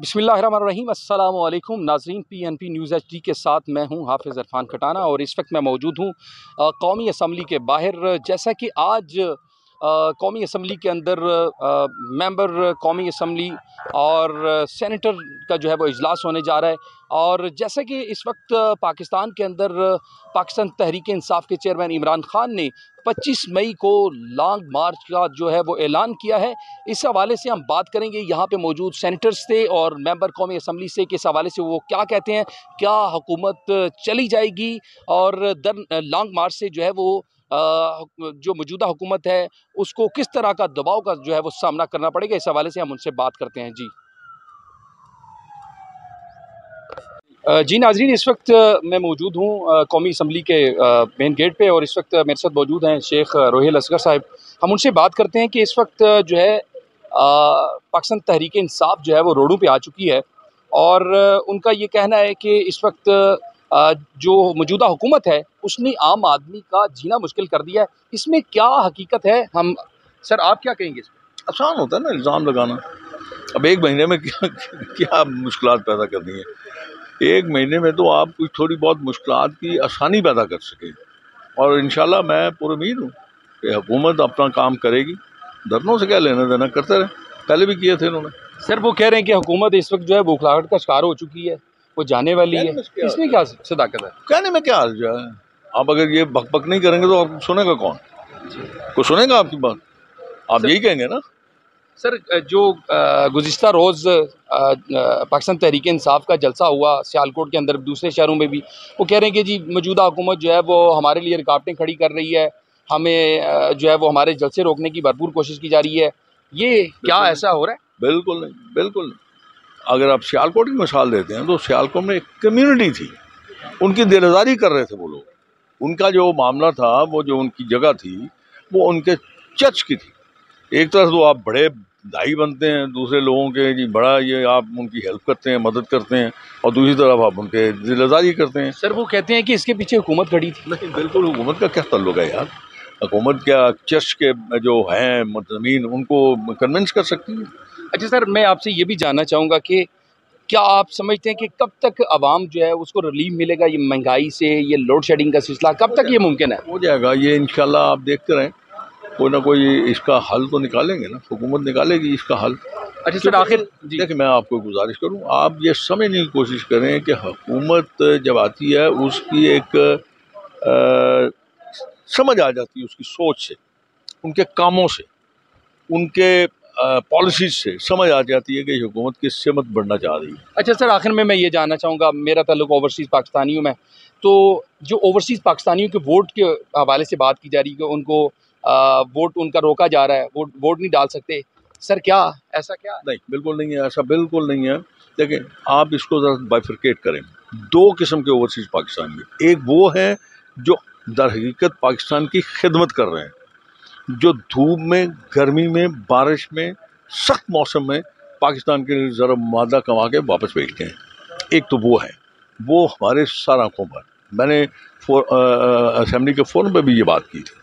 बिस्मिल्लाहिर्रहमानिर्रहीम। अस्सलाम वालेकुम नाज़रीन, PNP न्यूज़ HD के साथ मैं हूं हाफिज़ इरफान खटाना और इस वक्त मैं मौजूद हूं कौमी असम्बली के बाहर। जैसा कि आज कौमी असम्बली के अंदर मेंबर कौमी असम्बली और सेनेटर का जो है वो इजलास होने जा रहा है, और जैसा कि इस वक्त पाकिस्तान के अंदर पाकिस्तान तहरीक इंसाफ के चेयरमैन इमरान खान ने 25 मई को लॉन्ग मार्च का जो है वो ऐलान किया है, इस हवाले से हम बात करेंगे। यहाँ पे मौजूद सेनेटर्स थे और मेंबर कौमी असम्बली से किस हवाले से वो क्या कहते हैं, क्या हुकूमत चली जाएगी और लॉन्ग मार्च से जो है वो जो मौजूदा हुकूमत है उसको किस तरह का दबाव का जो है वो सामना करना पड़ेगा, इस हवाले से हम उनसे बात करते हैं। जी नाजरीन, इस वक्त मैं मौजूद हूँ कौमी असम्बली के मेन गेट पे, और इस वक्त मेरे साथ मौजूद हैं शेख रोहिल असगर साहब। हम उनसे बात करते हैं कि इस वक्त जो है पाकिस्तान तहरीक इंसाफ जो है वो रोडों पे आ चुकी है, और उनका ये कहना है कि इस वक्त जो मौजूदा हुकूमत है उसने आम आदमी का जीना मुश्किल कर दिया है। इसमें क्या हकीकत है? हम सर आप क्या कहेंगे? आसान होता है ना इल्ज़ाम लगाना। अब एक महीने में क्या मुश्किलात पैदा करनी है? एक महीने में तो आप कुछ थोड़ी बहुत मुश्किलात की आसानी पैदा कर सकें, और इंशाल्लाह मैं पूरी उम्मीद हूँ कि हुकूमत अपना काम करेगी। धरनों से क्या लेना देना, करते रहे, पहले भी किए थे उन्होंने। सर वो कह रहे हैं कि हुकूमत इस वक्त जो है बौखलाहट का शिकार हो चुकी है, वो जाने वाली है, इसमें क्या सदाकत है? कहने में क्या हर्ज है? आप अगर ये बक नहीं करेंगे तो आप सुनेगा कौन? कोई सुनेगा आपकी बात? आप यही कहेंगे ना। सर जो गुज़िश्ता रोज़ पाकिस्तान तहरीक इंसाफ का जलसा हुआ सियालकोट के अंदर, दूसरे शहरों में भी, वो कह रहे हैं कि जी मौजूदा हुकूमत जो है वो हमारे लिए रुकावटें खड़ी कर रही है, हमें जो है वो हमारे जलसे रोकने की भरपूर कोशिश की जा रही है। ये क्या ऐसा हो रहा है? बिल्कुल नहीं, बिल्कुल नहीं। अगर आप सियालकोट की मिसाल देते हैं तो सियालकोट में एक कम्युनिटी थी, उनकी दिलदारी कर रहे थे वो लोग। उनका जो मामला था, वो जो उनकी जगह थी, वो उनके चर्च की थी। एक तरफ तो आप बड़े दाई बनते हैं दूसरे लोगों के, जी बड़ा ये आप उनकी हेल्प करते हैं, मदद करते हैं, और दूसरी तरफ आप उनके दिलदारी करते हैं। सर वो कहते हैं कि इसके पीछे हुकूमत खड़ी थी। नहीं, बिल्कुल हुकूमत का क्या ताल्लुक है यार? हुकूमत क्या चर्च के जो हैं मुतज़मीन उनको कन्विंस कर सकती है? अच्छा सर, मैं आपसे ये भी जानना चाहूँगा कि क्या आप समझते हैं कि कब तक आवाम जो है उसको रिलीफ मिलेगा ये महंगाई से, ये लोड शेडिंग का सिलसिला कब तक ये मुमकिन है? हो जाएगा ये इंशाल्लाह। आप देखते रहें, कोई ना कोई इसका हल तो निकालेंगे ना, हुकूमत निकालेगी इसका हल। अच्छा सर, आखिर देखिए मैं आपको गुजारिश करूं, आप ये समझने की कोशिश करें कि हुकूमत जब आती है उसकी एक समझ आ जाती है, उसकी सोच से, उनके कामों से, उनके पॉलिसीज से समझ आ जाती है कि हुकूमत किस सिमत बढ़ना चाह रही है। अच्छा सर, आखिर में मैं ये जानना चाहूँगा, मेरा ताल्लुक ओवरसीज़ पाकिस्तानियों में, तो जो ओवरसीज़ पाकिस्तानियों के वोट के हवाले से बात की जा रही है कि उनको वोट उनका रोका जा रहा है, वोट नहीं डाल सकते। सर क्या ऐसा क्या? नहीं, बिल्कुल नहीं है, ऐसा बिल्कुल नहीं है। देखिए आप इसको ज़रा बाइफरकेट करें। दो किस्म के ओवरसीज़ पाकिस्तानी, एक वो है जो दर हकीकत पाकिस्तान की खिदमत कर रहे हैं, जो धूप में, गर्मी में, बारिश में, सख्त मौसम में पाकिस्तान के लिए ज़रा मादा कमा के वापस भेजते हैं। एक तो वो है, वो हमारे सर आँखों पर, मैंने असेंबली के फोरम पे भी ये बात की थी।